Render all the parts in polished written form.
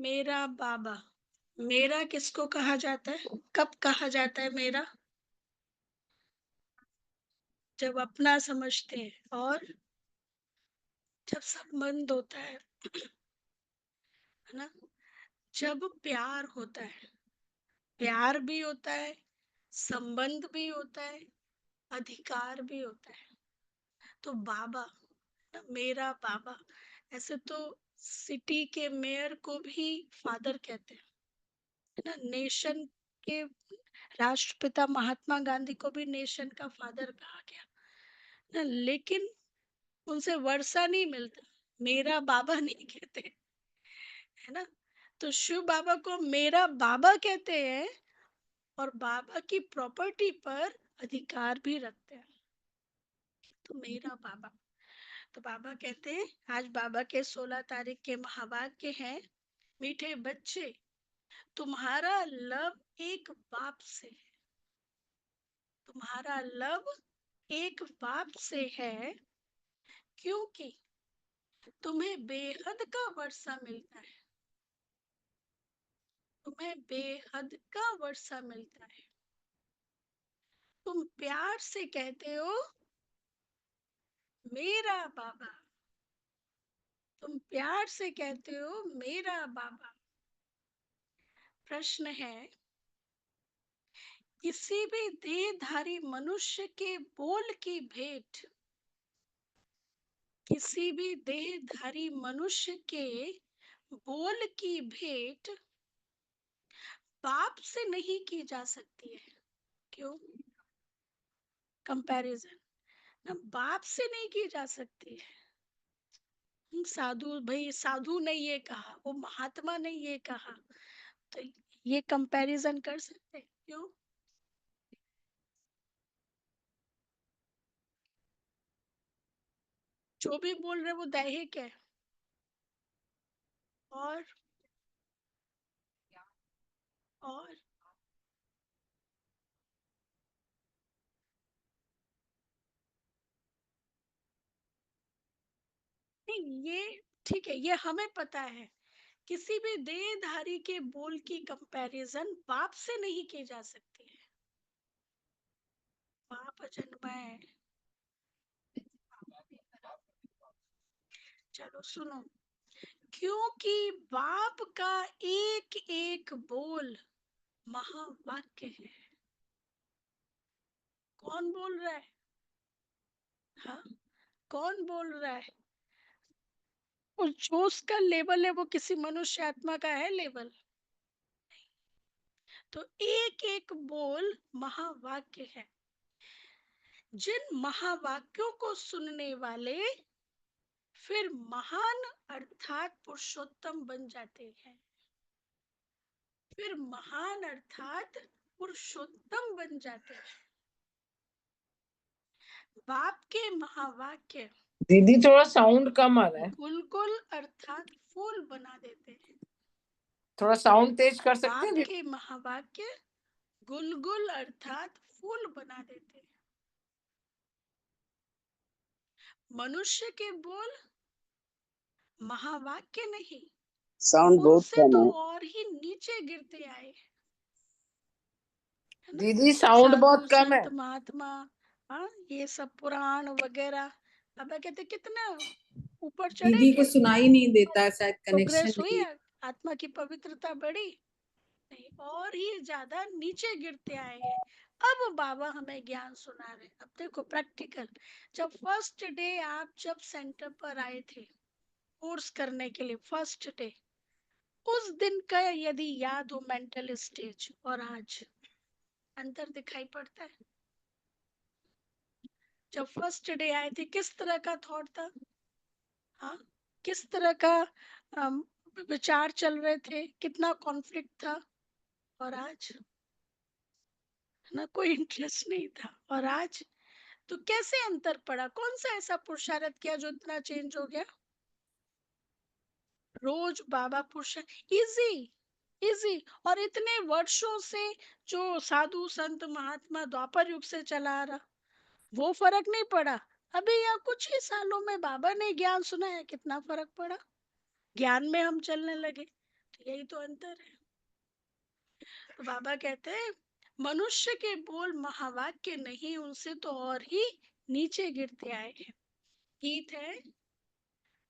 मेरा बाबा। मेरा किसको कहा जाता है? कब कहा जाता है मेरा? जब अपना समझते हैं और जब संबंध होता है ना? जब प्यार होता है, प्यार भी होता है, संबंध भी होता है, अधिकार भी होता है। तो बाबा, मेरा बाबा, ऐसे तो सिटी के मेयर को भी फादर कहते हैं, है ना? नेशन के राष्ट्रपिता महात्मा गांधी को भी नेशन का फादर कहा गया ना, लेकिन उनसे वर्षा नहीं मिलता, मेरा बाबा नहीं कहते, है ना? तो शिव बाबा को मेरा बाबा कहते हैं और बाबा की प्रॉपर्टी पर अधिकार भी रखते हैं। तो मेरा बाबा, तो बाबा कहते हैं, आज बाबा के 16 तारीख के महावाक्य हैं, मीठे बच्चे, तुम्हारा लव एक बाप से है, तुम्हारा लव एक बाप से है, क्योंकि तुम्हें बेहद का वर्षा मिलता है, तुम्हें बेहद का वर्षा मिलता है। तुम प्यार से कहते हो मेरा बाबा, तुम प्यार से कहते हो मेरा बाबा। प्रश्न है, किसी भी देहधारी मनुष्य के बोल की भेंट, किसी भी देहधारी मनुष्य के बोल की भेंट बाप से नहीं की जा सकती है। क्यों? कंपैरिजन ना, बाप से नहीं की जा सकती है। साधु भाई, साधु ने ये कहा, वो महात्मा ने ये कहा, तो ये कंपैरिजन कर सकते हैं? क्यों? जो भी बोल रहे वो दैहिक है। और और नहीं, ये ठीक है, ये हमें पता है, किसी भी देहधारी के बोल की कंपैरिजन बाप से नहीं की जा सकती है। बाप अजन्मा है। चलो सुनो, क्योंकि बाप का एक एक बोल महावाक्य है। कौन बोल रहा है? हाँ, कौन बोल रहा है? और जो उसका लेवल है वो किसी मनुष्य आत्मा का है लेवल? तो एक एक बोल महावाक्य है। जिन महावाक्यों को सुनने वाले फिर महान अर्थात पुरुषोत्तम बन जाते हैं, फिर महान अर्थात पुरुषोत्तम बन जाते हैं। बाप के महावाक्य दीदी थोड़ा साउंड कम आ रहा है, गुलगुल अर्थात फूल बना देते हैं। थोड़ा साउंड तेज कर सकते बाप हैं? के महावाक्य गुलगुल अर्थात फूल बना देते हैं। मनुष्य के बोल महावाक्य नहीं, साउंड बहुत उनसे कम तो है। और ही नीचे गिरते आए, है ना? दीदी साउंड साधु बहुत कम है। संत महात्मा, हाँ, ये सब पुराण वगैरह, बाबा कहते कितना ऊपर चढ़े दीदी को क्या? सुनाई नहीं देता है, शायद कनेक्शन प्रोग्रेस हुई नहीं है। है, आत्मा की पवित्रता बढ़ी नहीं, और ही ज्यादा नीचे गिरते आए हैं। अब बाबा हमें ज्ञान सुना रहे। अब देखो प्रैक्टिकल, जब फर्स्ट डे आप जब सेंटर पर आए थे कोर्स करने के लिए, फर्स्ट डे, उस दिन का यदि याद हो मेंटल स्टेज और आज, अंतर दिखाई पड़ता है? जब फर्स्ट डे आए थे किस तरह का थॉट था? हाँ, किस तरह का अम, विचार चल रहे थे, कितना कॉन्फ्लिक्ट था? और आज ना, कोई इंटरेस्ट नहीं था। और आज तो कैसे अंतर पड़ा? कौन सा ऐसा पुरुषार्थ किया जो इतना चेंज हो गया? रोज बाबा पुरुषार्थ इजी, इजी। और इतने वर्षों से जो साधु संत महात्मा द्वापर युग से चला आ रहा, वो फर्क नहीं पड़ा? अभी या कुछ ही सालों में बाबा ने ज्ञान सुनाया, कितना फर्क पड़ा? ज्ञान में हम चलने लगे। यही तो अंतर है। तो बाबा कहते हैं मनुष्य के बोल महावाक्य नहीं, उनसे तो और ही नीचे गिरते आए हैं। गीत है,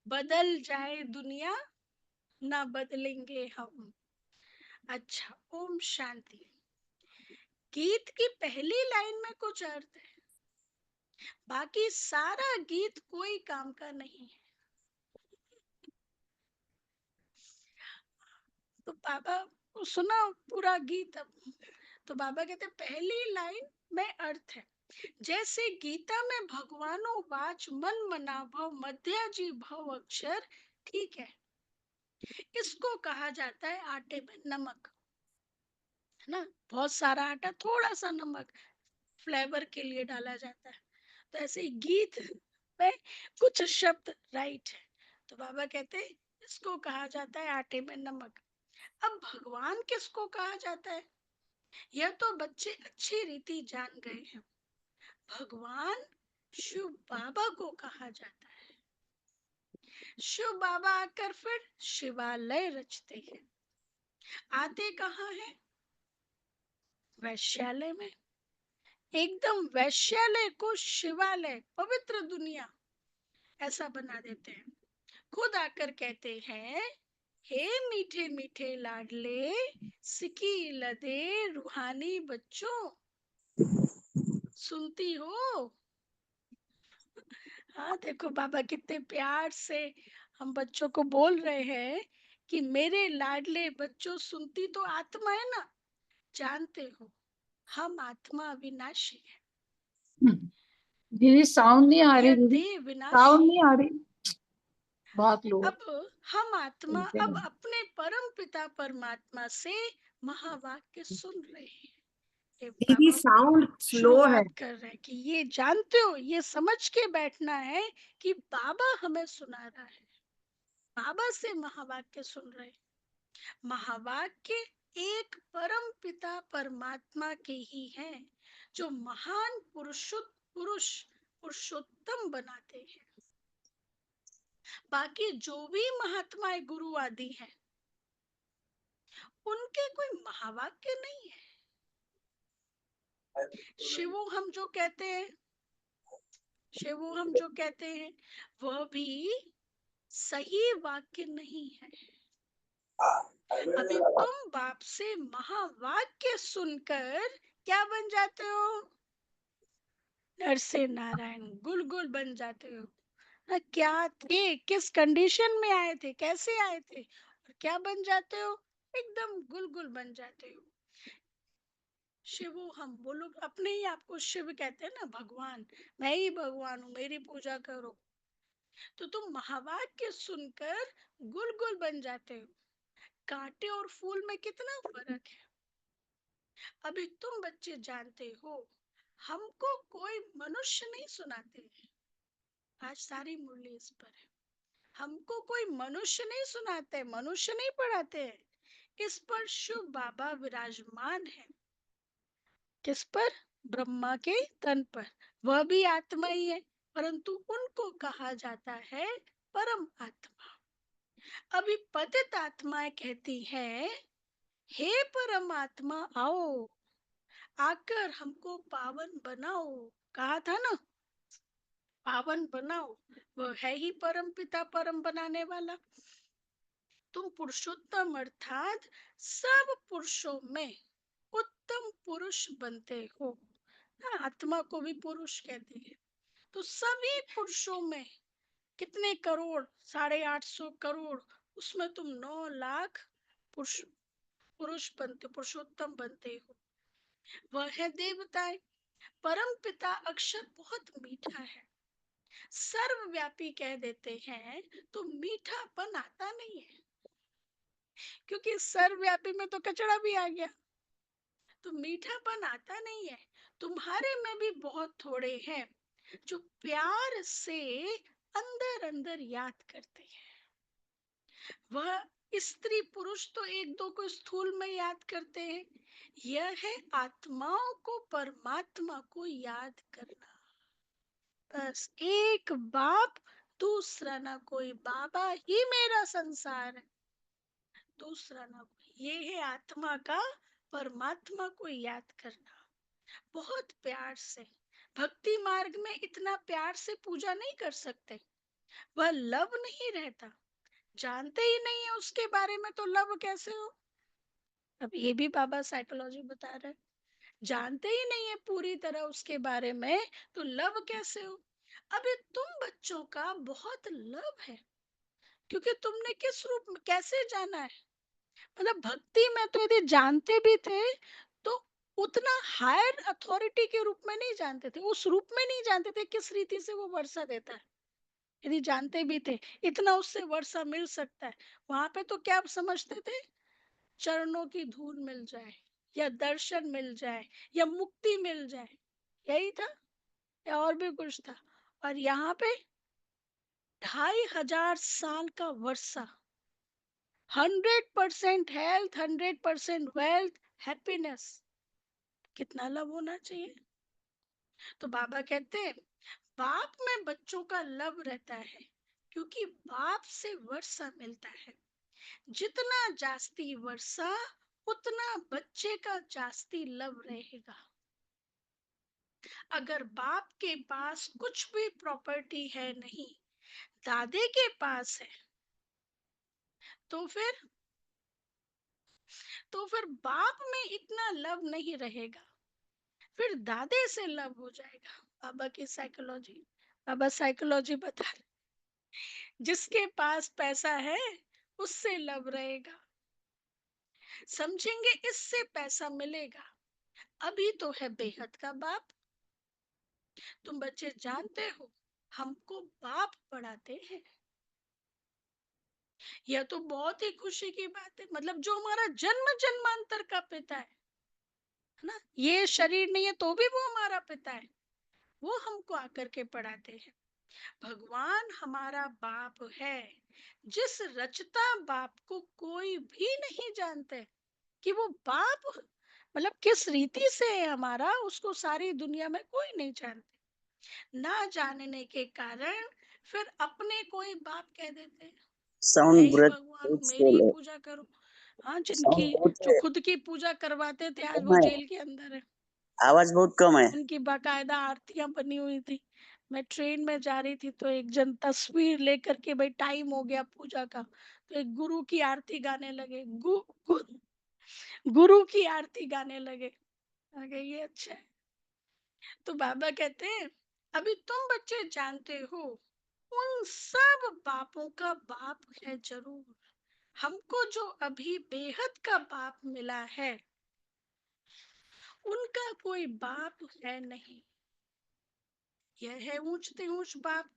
बदल जाए दुनिया ना बदलेंगे हम। अच्छा, ओम शांति। गीत की पहली लाइन में कुछ अर्थ है, बाकी सारा गीत कोई काम का नहीं है। तो बाबा सुना पूरा गीत अब। तो बाबा कहते पहली लाइन में अर्थ है, जैसे गीता में भगवानो वाच मन मना भव मध्याजी भव अक्षर, ठीक है, इसको कहा जाता है आटे में नमक, है ना। बहुत सारा आटा, थोड़ा सा नमक फ्लेवर के लिए डाला जाता है। तो ऐसे ही गीत में कुछ शब्द राइट है, तो बाबा कहते हैं इसको कहा जाता है आटे में नमक। अब भगवान किसको कहा जाता है, यह तो बच्चे अच्छी रीति जान गए हैं। भगवान शिव बाबा को कहा जाता है। शिव बाबा आकर फिर शिवालय रचते हैं। आते कहाँ है, वैश्यालय में। एकदम वैश्यालय को शिवालय, पवित्र दुनिया ऐसा बना देते हैं। खुद आकर कहते हैं, हे मीठे मीठे लाडले सिकी लदे रूहानी बच्चों, सुनती हो। हाँ देखो बाबा कितने प्यार से हम बच्चों को बोल रहे हैं कि मेरे लाडले बच्चों, सुनती तो आत्मा है ना, जानते हो हम आत्मा अविनाशी है। दीदी साउंड नहीं आ रही, यह दीदी देह साउंड विनाशी नहीं है। आ रही, बहुत लो है। अब हम आत्मा सुनते अब नहीं। अपने परम पिता परमात्मा से महावाक्य सुन रहे हैं। ये दीदी बाबा साउंड स्लो है। शुरुआत कर रहे हैं कि ये जानते हो, ये समझ के बैठना है कि बाबा हमें सुना रहा है, बाबा से महावाक्य सुन रहे। महावाक्य एक परम पिता परमात्मा के ही हैं, जो महान पुरुषोत्तम बनाते हैं। बाकी जो भी महात्माएं गुरु आदि हैं, उनके कोई महावाक्य नहीं है। शिवो हम जो कहते हैं, शिवो हम जो कहते हैं, वह भी सही वाक्य नहीं है। अभी तुम बाप से महावाक्य सुनकर क्या बन जाते हो, नरसे नारायण गुलगुल बन जाते हो। ना क्या थे, किस कंडीशन में आए थे, कैसे आए थे, और क्या बन जाते हो, एकदम गुलगुल बन जाते हो। शिवो हम, वो लोग अपने ही आपको शिव कहते हैं ना, भगवान, मैं ही भगवान हूँ, मेरी पूजा करो। तो तुम महावाक्य सुनकर गुलगुल बन जाते हो। कांटे और फूल में कितना फर्क है। अभी तुम बच्चे जानते हो, हमको कोई मनुष्य नहीं सुनाते हैं। आज सारी मुरली इस पर है। हमको कोई मनुष्य नहीं सुनाते, मनुष्य नहीं पढ़ाते हैं। इस पर शिव बाबा विराजमान है। किस पर, ब्रह्मा के तन पर। वह भी आत्मा ही है, परंतु उनको कहा जाता है परम आत्मा। अभी पतित आत्माएं कहती है, हे परमात्मा आओ, आकर हमको पावन बनाओ। कहा था ना, पावन बनाओ। वह है ही परम पिता, परम बनाने वाला। तुम पुरुषोत्तम अर्थात सब पुरुषों में उत्तम पुरुष बनते हो। आत्मा को भी पुरुष कहते हैं। तो सभी पुरुषों में कितने करोड़, 850 करोड़, उसमें तुम 9 लाख पुरुष पुरुष बनते, पुरुषोत्तम बनते हो। वह है देवताएं। परम पिता अक्षर बहुत मीठा है, सर्वव्यापी कह देते हैं, तो मीठापन आता नहीं है, क्योंकि सर्वव्यापी में तो कचरा भी आ गया, तो मीठापन आता नहीं है। तुम्हारे में भी बहुत थोड़े हैं जो प्यार से अंदर अंदर याद करते हैं। वह स्त्री पुरुष तो एक दो को स्थूल में याद करते हैं, यह है आत्माओं को परमात्मा को याद करना। बस एक बाप, दूसरा ना कोई, बाबा ही मेरा संसार है। दूसरा ना कोई। ये है आत्मा का परमात्मा को याद करना, बहुत प्यार से। भक्ति मार्ग में इतना प्यार से पूजा नहीं कर सकते, वह लव नहीं रहता। जानते ही नहीं है उसके बारे में तो लव कैसे हो? अब ये भी बाबा साइकोलॉजी बता रहे हैं, जानते ही नहीं है पूरी तरह उसके बारे में तो लव कैसे हो? अबे तुम बच्चों का बहुत लव है, क्योंकि तुमने किस रूप में कैसे जाना है। मतलब भक्ति में तो यदि जानते भी थे तो उतना हायर अथॉरिटी के रूप में नहीं जानते थे, उस रूप में नहीं जानते थे किस रीति से वो वर्षा देता है। यदि जानते भी थे इतना उससे वर्षा मिल सकता है, वहां पे तो क्या समझते थे? चरणों की धूल मिल जाए, या दर्शन मिल जाए, या मुक्ति मिल जाए, यही था या और भी कुछ था? और यहाँ पे 2500 का वर्षा, 100% हेल्थ, 100% वेल्थ, हैप्पीनेस, कितना लव होना चाहिए। तो बाबा कहते हैं बाप में बच्चों का लव रहता है, क्योंकि बाप से वर्षा मिलता है। जितना जास्ती वर्षा उतना बच्चे का जास्ती लव रहेगा। अगर बाप के पास कुछ भी प्रॉपर्टी है नहीं, दादे के पास है, तो फिर बाप में इतना लव नहीं रहेगा, फिर दादे से लव हो जाएगा। बाबा की साइकोलॉजी, बाबा साइकोलॉजी बता रहे, जिसके पास पैसा है उससे लव रहेगा, समझेंगे इससे पैसा मिलेगा। अभी तो है बेहद का बाप। तुम बच्चे जानते हो हमको बाप पढ़ाते हैं, यह तो बहुत ही खुशी की बात है। मतलब जो हमारा जन्म जन्मांतर का पिता है ना, ये शरीर नहीं है तो भी वो हमारा पिता है, वो हमको आकर के पढ़ाते हैं। भगवान हमारा बाप है, जिस रचता बाप को कोई भी नहीं जानते कि वो बाप मतलब किस रीति से है हमारा, उसको सारी दुनिया में कोई नहीं जानते। ना जानने के कारण फिर अपने कोई बाप कह देते हैं, मैं साउंड ही ब्रेक भगवान हूँ, बहुत मेरी ही स्लो है। पूजा करो। हाँ, जिनकी साउंड बहुत जो खुद की पूजा करवाते थे आज कम वो है, जेल के अंदर है। आवाज बहुत कम है। उनकी बाकायदा आरतियां बनी हुई थी। मैं ट्रेन में जा रही थी तो एक जन तस्वीर लेकर के, भाई टाइम हो गया पूजा का, तो एक गुरु की आरती गाने लगे, गुरु की आरती गाने लगे। आगे ये अच्छा है। तो बाबा कहते हैं अभी तुम बच्चे जानते हो उन सब बापों का बाप है जरूर, हमको जो अभी बेहद का बाप मिला है उनका कोई बाप है नहीं, यह है ऊंचते ऊंच बाप।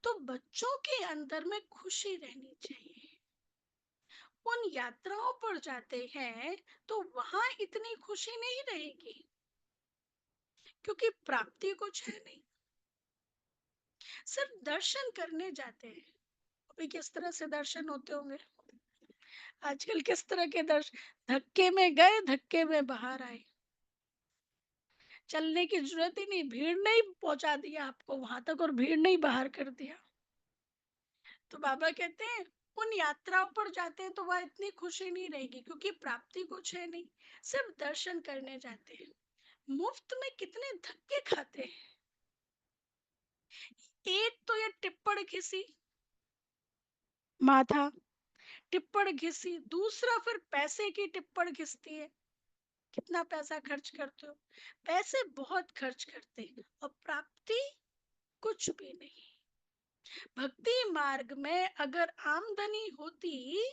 तो बच्चों के अंदर में खुशी रहनी चाहिए। उन यात्राओं पर जाते हैं तो वहां इतनी खुशी नहीं रहेगी, क्योंकि प्राप्ति कुछ है नहीं, सिर्फ दर्शन करने जाते हैं। अभी किस तरह से दर्शन होते होंगे आजकल, किस तरह के दर्शन, धक्के में गए धक्के में बाहर आए, चलने की जरूरत ही नहीं, भीड़ नहीं पहुंचा दिया आपको वहां तक और भीड़ नहीं बाहर कर दिया। तो बाबा कहते हैं उन यात्राओं पर जाते हैं तो वह इतनी खुशी नहीं रहेगी, क्योंकि प्राप्ति कुछ है नहीं, सिर्फ दर्शन करने जाते हैं। मुफ्त में कितने धक्के खाते हैं। एक तो ये टिप्पण घिसी माथा, टिप्पण घिसी, दूसरा फिर पैसे की टिप्पण घिसती है। कितना पैसा खर्च करते हो? पैसे बहुत खर्च करते हैं और प्राप्ति कुछ भी नहीं। भक्ति मार्ग में अगर आमदनी होती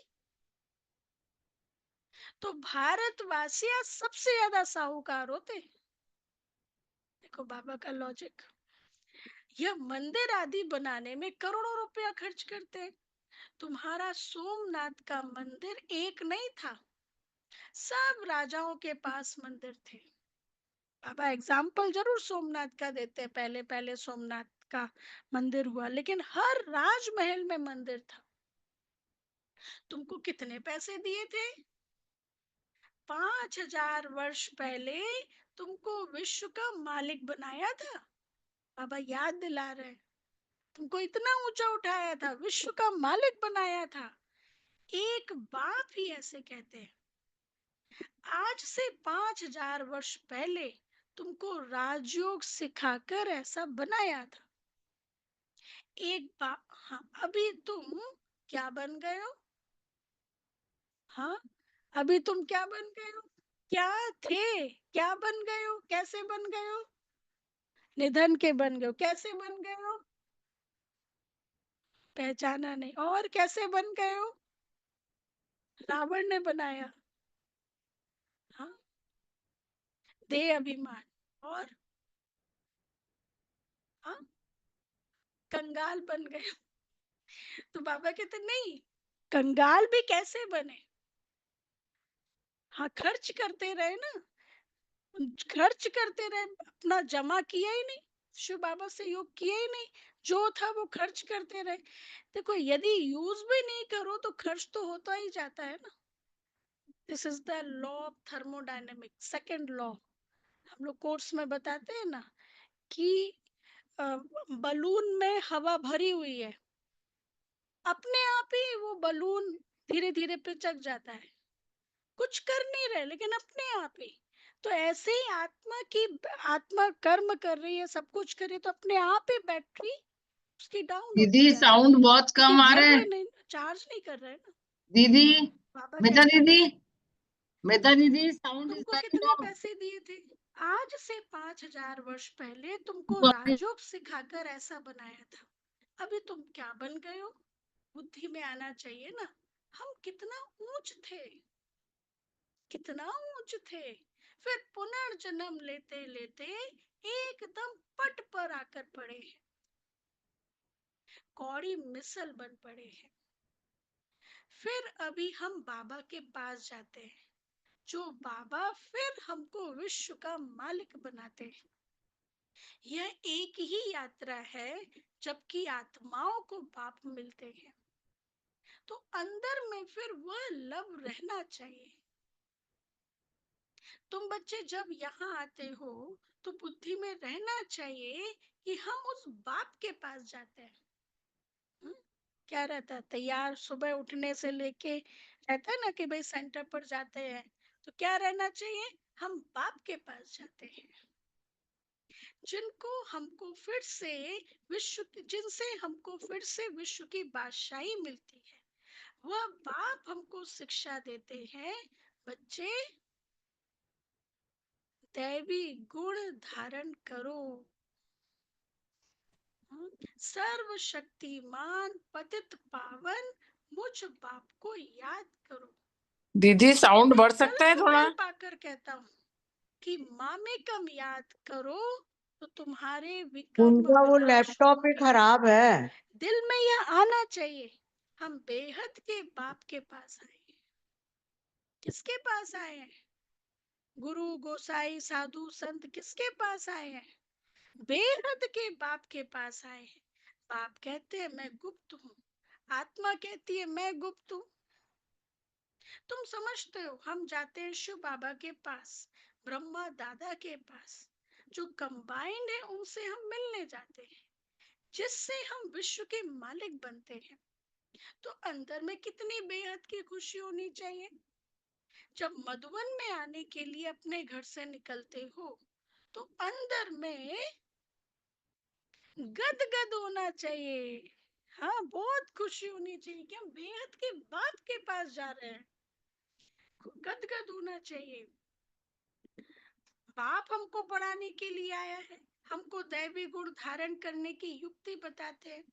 तो भारतवासी आज सबसे ज्यादा साहूकार होते। देखो बाबा का लॉजिक, यह मंदिर आदि बनाने में करोड़ों रुपया खर्च करते हैं। तुम्हारा सोमनाथ का मंदिर एक नहीं था, सब राजाओं के पास मंदिर थे। बाबा एग्जाम्पल जरूर सोमनाथ का देते हैं, पहले पहले सोमनाथ का मंदिर हुआ, लेकिन हर राजमहल में मंदिर था। तुमको कितने पैसे दिए थे? 5000 वर्ष पहले तुमको विश्व का मालिक बनाया था। बाबा याद दिला रहे हैं, तुमको इतना ऊंचा उठाया था, विश्व का मालिक बनाया था। एक बाप ही ऐसे कहते हैं, आज से 5000 वर्ष पहले तुमको राजयोग सिखाकर ऐसा बनाया था। एक बाप, हाँ, अभी तुम क्या बन गए हो? हाँ, अभी तुम क्या बन गए हो? क्या थे? क्या बन गए हो? कैसे बन गए हो? निधन के बन गए हो। कैसे बन गए हो? पहचाना नहीं। और कैसे बन गए हो? रावण ने बनाया। हाँ, देह अभिमान। और हाँ, कंगाल बन गए हो। तो बाबा कहते नहीं, कंगाल भी कैसे बने? हाँ, खर्च करते रहे ना, खर्च करते रहे, अपना जमा किया ही नहीं, शिव बाबा से योग किया ही नहीं, जो था वो खर्च करते रहे। देखो, यदि यूज भी नहीं करो तो खर्च तो होता ही जाता है ना। This is the law of thermodynamics, second law. हम लोग कोर्स में बताते हैं ना कि बलून में हवा भरी हुई है, अपने आप ही वो बलून धीरे धीरे पिचक जाता है, कुछ कर नहीं रहे लेकिन अपने आप ही। तो ऐसे ही आत्मा कर्म कर रही है, सब कुछ कर रही है, तो अपने आप ही बैटरी उसकी डाउन होती दीदी जा रही है, साउंड बहुत क्योंकि कम आ भर रहा है। रहे नहीं, चार्ज नहीं कर रहे ना। दीदी, बाबा मेधा कहते हैं, दीदी, मेधा दीदी, साउंड इज तुमको वेरी कितने लो। पैसे दिए थे? आज से 5000 वर्ष पहले तुमको राजयोग सिखाकर ऐसा बनाया था। अभी तुम क्या बन गए हो? बुद्धि में आना चाहिए ना, हम कितना ऊंच थे, कितना ऊंच थे। फिर पुनर्जन्म लेते लेते एकदम पट पर आकर पड़े हैं, कौड़ी मिसल बन पड़े हैं। फिर अभी हम बाबा के पास जाते हैं, जो बाबा फिर हमको विश्व का मालिक बनाते हैं। यह एक ही यात्रा है, जबकि आत्माओं को बाप मिलते हैं, तो अंदर में फिर वह लव रहना चाहिए। तुम बच्चे जब यहाँ आते हो तो बुद्धि में रहना चाहिए कि हम उस बाप के पास जाते हैं। हम्म? क्या रहता है, तैयार सुबह उठने से लेके रहता है ना कि भाई सेंटर पर जाते हैं, तो क्या रहना चाहिए? हम बाप के पास जाते हैं, जिनसे हमको फिर से विश्व की बादशाही मिलती है। वह बाप हमको शिक्षा देते हैं, बच्चे दैवी गुण धारण करो, सर्वशक्तिमान पतित पावन मुझ बाप को याद करो। दीदी साउंड बढ़ सकता है कल्प थोड़ा? कल्प आकर कहता हूँ कि मामेकम याद करो तो तुम्हारे विकर्म उनका वो विनाश लैपटॉप ही होंगे। खराब है। दिल में यह आना चाहिए, हम बेहद के बाप के पास आए हैं। किसके पास आए हैं? गुरु गोसाई साधु संत किसके पास आए हैं? बेहद के बाप के पास आए हैं। बाप कहते हैं मैं गुप्त हूँ, आत्मा कहती है मैं गुप्त हूँ। तुम समझते हो, हम जाते हैं शिव बाबा के पास, ब्रह्मा दादा के पास, जो कंबाइंड है उनसे हम मिलने जाते हैं, जिससे हम विश्व के मालिक बनते हैं। तो अंदर में कितनी बेहद की खुशी होनी चाहिए। जब मधुबन में आने के लिए अपने घर से निकलते हो तो अंदर में गद गद होना चाहिए। हाँ, बहुत खुशी होनी चाहिए कि हम बेहद के बाप के पास जा रहे हैं, गद गद होना चाहिए। बाप हमको पढ़ाने के लिए आया है, हमको दैवी गुण धारण करने की युक्ति बताते हैं।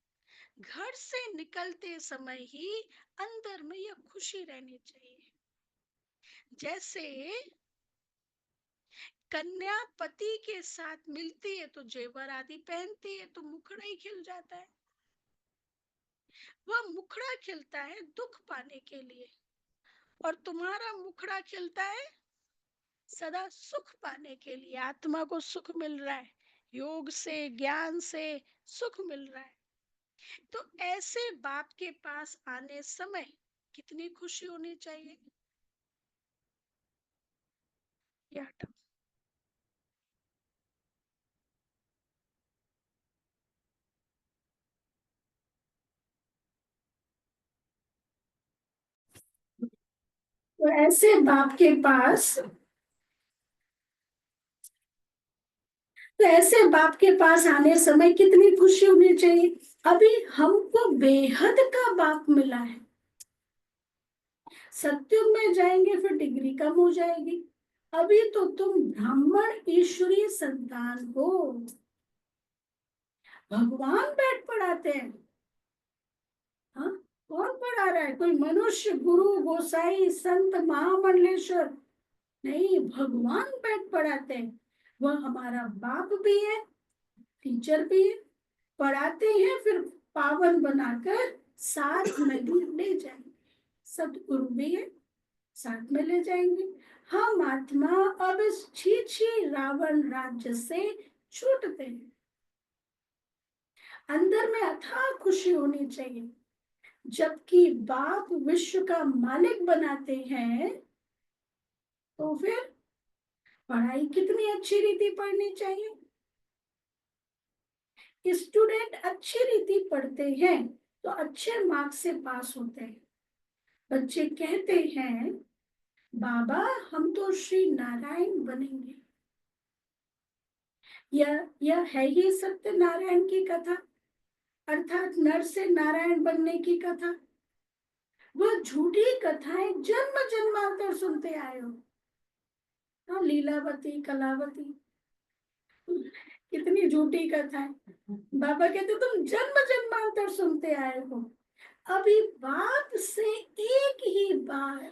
घर से निकलते समय ही अंदर में यह खुशी रहनी चाहिए। जैसे कन्या पति के साथ मिलती है तो जेवर आदि पहनती है तो मुखड़ा ही खिल जाता है। वह मुखड़ा खिलता है दुख पाने के लिए, और तुम्हारा मुखड़ा खिलता है सदा सुख पाने के लिए। आत्मा को सुख मिल रहा है, योग से ज्ञान से सुख मिल रहा है। तो ऐसे बाप के पास आने समय कितनी खुशी होनी चाहिए। ये हटाओ। तो ऐसे बाप के पास, तो ऐसे बाप के पास आने समय कितनी खुशी होनी चाहिए। अभी हमको बेहद का बाप मिला है। सत्युग में जाएंगे फिर डिग्री कम हो जाएगी। अभी तो तुम ब्राह्मण ईश्वरीय संतान हो। भगवान बैठ पढ़ाते हैं। हाँ, कौन पढ़ा रहा है? कोई मनुष्य, गुरु, गोसाई, संत, महामंडलेश्वर नहीं, भगवान बैठ पढ़ाते हैं। वह हमारा बाप भी है, टीचर भी है, पढ़ाते हैं, फिर पावन बनाकर साथ में भी ले जाएंगे। सतगुरु भी है, साथ में ले जाएंगे। हम आत्मा अब इस छी रावण राज्य से छूटते हैं। अंदर में अथाह खुशी होनी चाहिए। जबकि बाप विश्व का मालिक बनाते हैं, तो फिर पढ़ाई कितनी अच्छी रीति पढ़नी चाहिए। स्टूडेंट अच्छी रीति पढ़ते हैं तो अच्छे मार्क्स से पास होते हैं। बच्चे कहते हैं बाबा हम तो श्री नारायण बनेंगे। यह है ही सत्यनारायण की कथा, अर्थात नर से नारायण बनने की कथा। वह झूठी कथाएं जन्म जन्मांतर सुनते आए हो। हाँ, लीलावती, कलावती, कितनी झूठी कथा है। बाबा कहते तुम जन्म जन्मांतर सुनते आए हो। अभी बाप से एक ही बार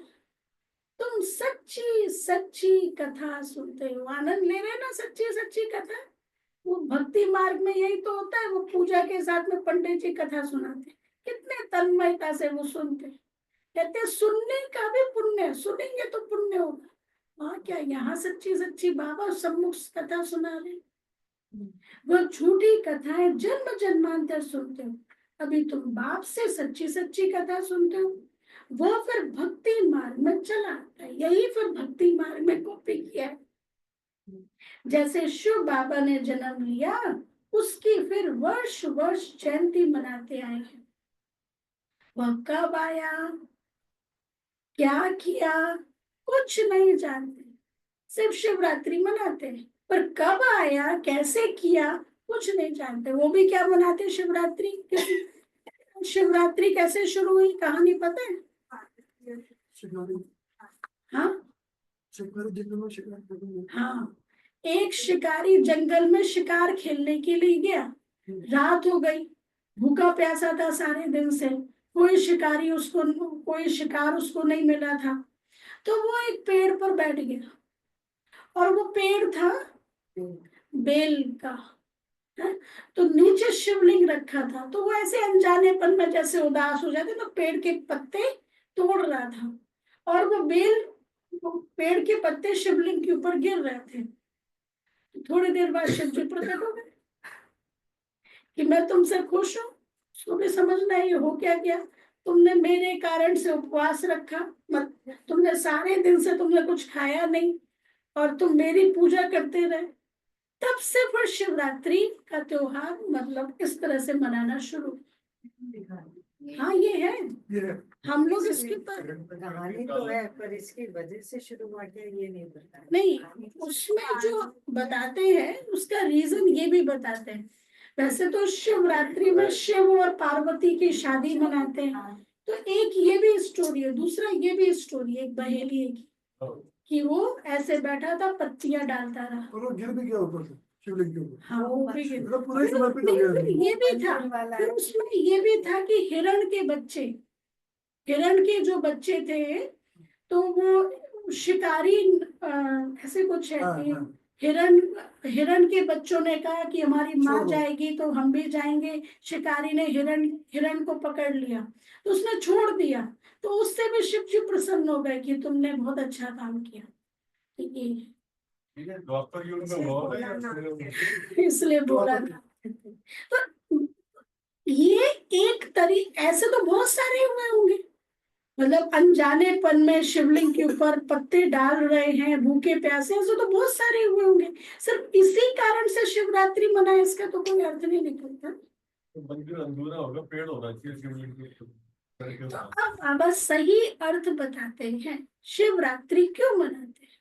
तुम सच्ची सच्ची कथा सुनते हो, आनंद ले रहे ना सच्ची सच्ची कथा। वो भक्ति मार्ग में यही तो होता है। वो पूजा के साथ में पंडित जी कथा सुनाते, कितने तन्मयता से वो सुनते। कहते सुनने का भी पुण्य, सुनेंगे तो पुण्य होगा। वहाँ क्या, यहाँ सच्ची सच्ची बाबा सम्मुख कथा सुना रहे। वो झूठी कथाएं जन्म जन्मांतर सुनते हो। अभी तुम बाप से सच्ची सच्ची कथा सुनते हो। वह फिर भक्ति मार्ग में चला आता है। यही फिर भक्ति मार्ग में कॉपी किया है। जैसे शिव बाबा ने जन्म लिया, उसकी फिर वर्ष वर्ष जयंती मनाते आए हैं। वह कब आया, क्या किया, कुछ नहीं जानते, सिर्फ शिवरात्रि मनाते हैं। पर कब आया, कैसे किया, कुछ नहीं जानते। वो भी क्या मनाते शिवरात्रि। शिवरात्रि कैसे शुरू हुई, कहानी पता है? हाँ हाँ, एक शिकारी जंगल में शिकार खेलने के लिए गया। रात हो गई, भूखा प्यासा था सारे दिन से। कोई शिकार उसको नहीं मिला था। तो वो एक पेड़ पर बैठ गया, और वो पेड़ था बेल का है? तो नीचे शिवलिंग रखा था। तो वो ऐसे अनजानेपन में जैसे उदास हो जाते तो पेड़ के पत्ते तोड़ रहा था, और वो पेड़ के पत्ते शिवलिंग के ऊपर गिर रहे थे। थोड़ी देर बाद शिव जी प्रकट हो गए कि मैं तुमसे खुश हूँ। उसको भी समझना ये हो क्या गया, तुमने मेरे कारण से उपवास रखा, मत तुमने सारे दिन से तुमने कुछ खाया नहीं, और तुम मेरी पूजा करते रहे। तब से फिर शिवरात्रि का त्योहार मतलब इस तरह से मनाना शुरू। हाँ ये है, हम लोग इसके पर कहानी तो है, पर इसकी वजह से शुरू हुआ क्या ये नहीं पता। नहीं, उसमें जो बताते हैं उसका रीजन ये भी बताते हैं। वैसे तो शिवरात्रि में शिव और पार्वती की शादी मनाते हैं। तो एक ये भी स्टोरी है, दूसरा ये भी स्टोरी है, एक बहेली है कि वो ऐसे बैठा था, पत्तियां डालता रहा और वो गिर भी गया ऊपर से शिवलिंग के ऊपर। हाँ वो भी गिर, पूरे समर्पित हो गया। ये भी था, फिर उसमें ये भी था कि हिरण के जो बच्चे थे, तो वो शिकारी ऐसे कुछ है कि हिरण के बच्चों ने कहा कि हमारी माँ जाएगी तो हम भी जाएंगे। शिकारी ने हिरण को पकड़ लिया, तो उसने छोड़ दिया। तो उससे भी शिव जी प्रसन्न हो गए कि तुमने बहुत अच्छा काम किया। ठीक है, इसलिए बोला था। तो ये एक ऐसे तो बहुत सारे हुए होंगे, मतलब अनजानेपन में शिवलिंग के ऊपर पत्ते डाल रहे हैं भूखे प्यासे, ऐसे तो बहुत सारे हुए होंगे। सिर्फ इसी कारण से शिवरात्रि मनाए, इसका तो कोई अर्थ नहीं निकलता। तो मंदिर अधूरा होगा, पेड़ होना चाहिए शिवलिंग के ऊपर। अब बाबा सही अर्थ बताते हैं। शिवरात्रि क्यों मनाते हैं?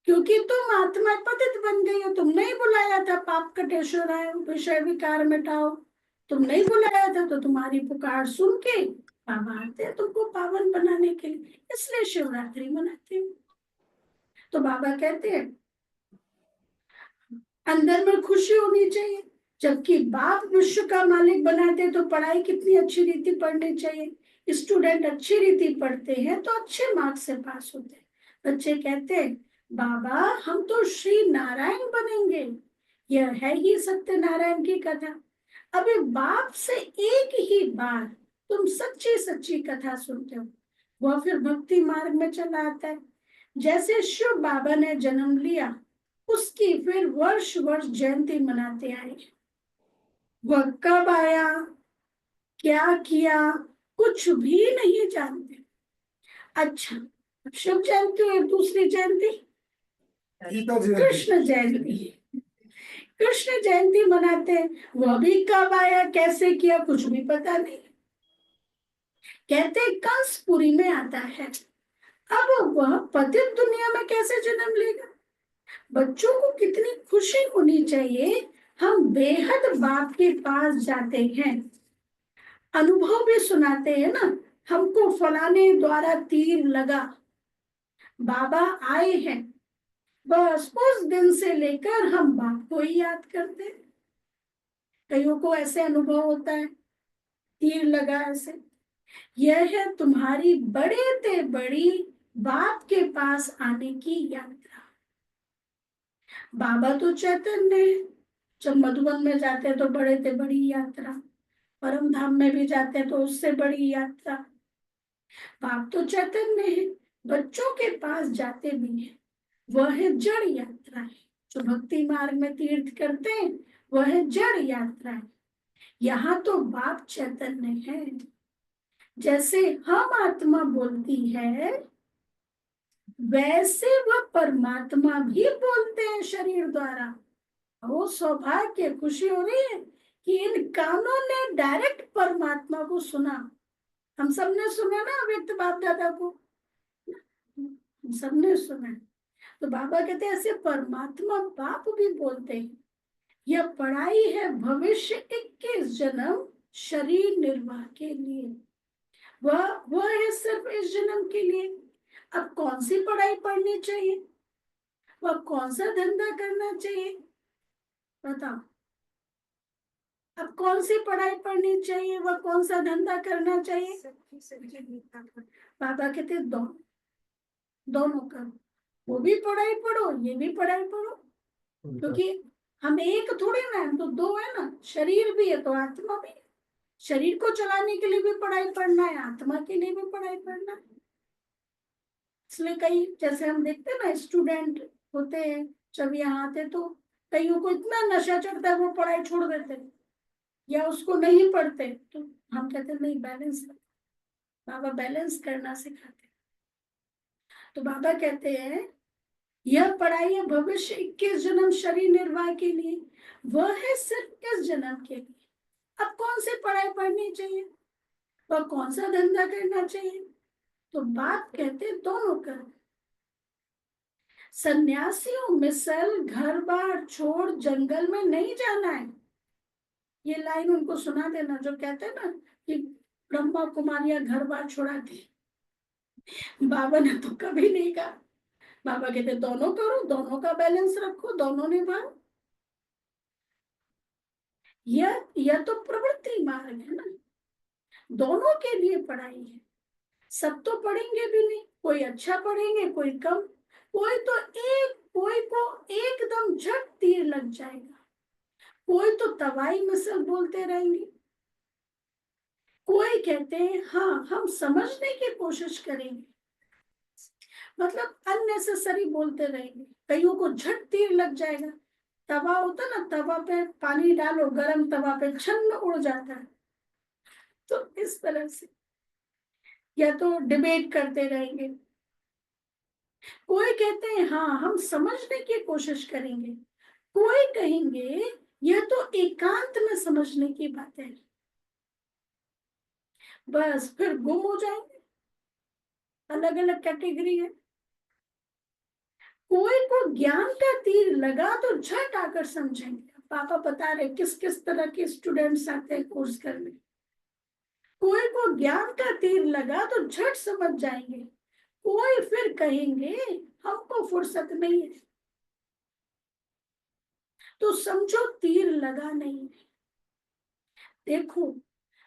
क्योंकि तुम आत्मा पतित बन गई हो। तुम नहीं बुलाया था पाप कटेश्वर आए विषय विकार मिटाओ, तुम नहीं बुलाया था, तो तुम्हारी पुकार सुन के बाबा आते हैं तुमको पावन बनाने के लिए, इसलिए शिवरात्रि मनाते हैं। तो बाबा कहते हैं अंदर में खुशी होनी चाहिए। जबकि बाप विश्व का मालिक बनाते तो पढ़ाई कितनी अच्छी रीति पढ़नी चाहिए। स्टूडेंट अच्छी रीति पढ़ते हैं तो अच्छे मार्क्स से पास होते हैं। बच्चे कहते हैं बाबा हम तो श्री नारायण बनेंगे। यह है ही सत्यनारायण की कथा। अभी बाप से एक ही बार तुम सच्ची सच्ची कथा सुनते हो, वह फिर भक्ति मार्ग में चला आता है। जैसे शिव बाबा ने जन्म लिया, उसकी फिर वर्ष वर्ष जयंती मनाते आए। वह कब आया, क्या किया, कुछ भी नहीं जानते। अच्छा, शिव जयंती और दूसरी जयंती कृष्ण जयंती। कृष्ण जयंती मनाते हैं, वह भी कब आया कैसे किया कुछ भी पता नहीं। कहते कंसपुरी में आता है। अब वह पतित दुनिया में कैसे जन्म लेगा? बच्चों को कितनी खुशी होनी चाहिए। हम बेहद बाप के पास जाते हैं, अनुभव भी सुनाते हैं ना। हमको फलाने द्वारा तीर लगा, बाबा आए हैं, बस उस दिन से लेकर हम बाप को ही याद करते हैं। कईयों को ऐसे अनुभव होता है तीर लगा ऐसे। यह है तुम्हारी बड़े से बड़ी बाप के पास आने की यात्रा। बाबा तो चैतन्य है। जब मधुबन में जाते हैं तो बड़े से बड़ी यात्रा, परम धाम में भी जाते हैं तो उससे बड़ी यात्रा। बाप तो चैतन्य है, बच्चों के पास जाते भी हैं, वह है जड़ यात्रा है। जो भक्ति मार्ग में तीर्थ करते हैं वह है जड़ यात्रा है। यहाँ तो बाप चैतन्य है। जैसे हम आत्मा बोलती है वैसे वह परमात्मा भी बोलते हैं शरीर द्वारा। वो सौभाग्य, खुशी हो रही है कि इन कानों ने डायरेक्ट परमात्मा को सुना। हम सबने सुना ना व्यक्त बाप दादा को, हम सबने सुना। तो बाबा कहते हैं ऐसे परमात्मा बाप भी बोलते हैं। यह पढ़ाई है भविष्य 21 जन्म शरीर निर्वाह के लिए। वह है सिर्फ इस जन्म के लिए। अब कौन सी पढ़ाई पढ़नी चाहिए, वह कौन सा धंधा करना चाहिए बताओ। अब कौन सी पढ़ाई पढ़नी चाहिए, वह कौन सा धंधा करना चाहिए? बाबा कहते दोनों, दोनों करो। वो भी पढ़ाई पढ़ो, ये भी पढ़ाई पढ़ो। क्योंकि हम एक थोड़ी ना, हम तो दो है ना। शरीर भी है तो आत्मा भी है। शरीर को चलाने के लिए भी पढ़ाई पढ़ना है, आत्मा के लिए भी पढ़ाई पढ़ना है। इसलिए कई जैसे हम देखते हैं ना स्टूडेंट होते हैं, जब यहाँ आते तो कईयों को इतना नशा चढ़ता है वो पढ़ाई छोड़ देते हैं या उसको नहीं पढ़ते। तो हम कहते नहीं बैलेंस, बाबा बैलेंस करना सिखाते। तो बाबा कहते हैं यह पढ़ाई है भविष्य 21 जन्म शरीर निर्वाह के लिए, वह है सिर्फ इस जन्म के लिए। अब कौन सी पढ़ाई पढ़नी चाहिए, वह कौन सा धंधा करना चाहिए? तो बाप कहते दोनों करो। सन्यासियों मिसल घर बार छोड़ जंगल में नहीं जाना है। ये लाइन उनको सुना देना जो कहते हैं ना कि ब्रह्मा कुमारियां घर बार छोड़ा दी। बाबा ने तो कभी नहीं कहा। बाबा कहते दोनों करो, दोनों का बैलेंस रखो, दोनों निभाओ। यह तो प्रवृत्ति मार्ग है ना। दोनों के लिए पढ़ाई है। सब तो पढ़ेंगे भी नहीं, कोई अच्छा पढ़ेंगे कोई कम। कोई को एकदम झट तीर लग जाएगा, कोई तो तवाई मिसल बोलते रहेंगे, कोई कहते हैं हाँ हम समझने की कोशिश करेंगे, मतलब अननेसेसरी बोलते रहेंगे। कईयों को झट तीर लग जाएगा। तवा होता ना, तवा पे पानी डालो, गरम तवा पे छन में उड़ जाता है। तो इस तरह से या तो डिबेट करते रहेंगे। कोई कहते हैं हाँ हम समझने की कोशिश करेंगे, कोई कहेंगे यह तो एकांत में समझने की बात है। बस फिर गुम हो जाएंगे। अलग अलग कैटेगरी है। कोई को ज्ञान का तीर लगा तो झट आकर समझेंगे। पापा बता रहे किस किस तरह के स्टूडेंट्स आते हैं कोर्स करने। कोई को ज्ञान का तीर लगा तो झट समझ जाएंगे, कोई फिर कहेंगे हमको फुर्सत नहीं है। तो समझो तीर लगा नहीं है। देखो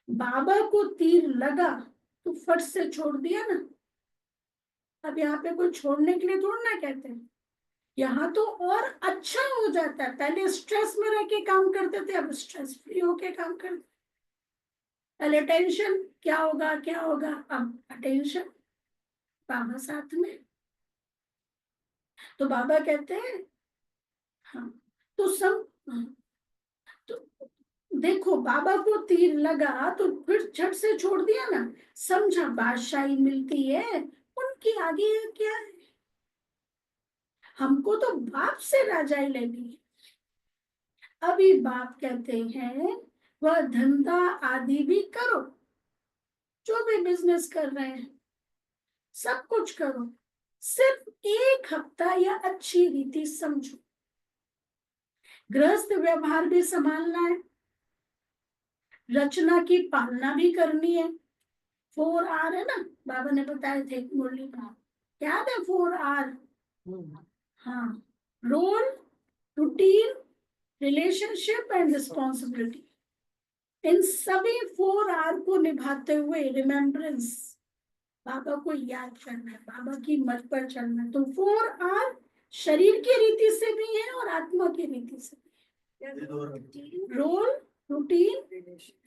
बाबा को तीर लगा तो फट से छोड़ दिया ना। अब यहाँ पे कोई छोड़ने के लिए थोड़ा ना कहते हैं, यहाँ तो और अच्छा हो जाता है। पहले स्ट्रेस में रह के काम करते थे, अब स्ट्रेस फ्री होके काम करते। पहले टेंशन क्या होगा क्या होगा, अब अटेंशन, बाबा साथ में। तो बाबा कहते हैं हाँ, तो सब तो देखो बाबा को तीर लगा तो फिर झट से छोड़ दिया ना। समझा बादशाही मिलती है, उनकी आगे क्या है। हमको तो बाप से राजाई लेनी है। अभी बाप कहते हैं वह धंधा आदि भी करो, जो भी बिजनेस कर रहे हैं सब कुछ करो, सिर्फ एक हफ्ता या अच्छी रीति समझो। गृहस्थ व्यवहार भी संभालना है, रचना की पालना भी करनी है। 4R है ना, बाबा ने बताए थे मुरली में, याद है 4R? हाँ, role, routine, relationship and responsibility. इन सभी 4R को निभाते हुए रिमेम्बरेंस, बाबा को याद करना है, बाबा की मत पर चलना है। तो 4R शरीर की रीति से भी है और आत्मा की रीति से भी है। Role, routine,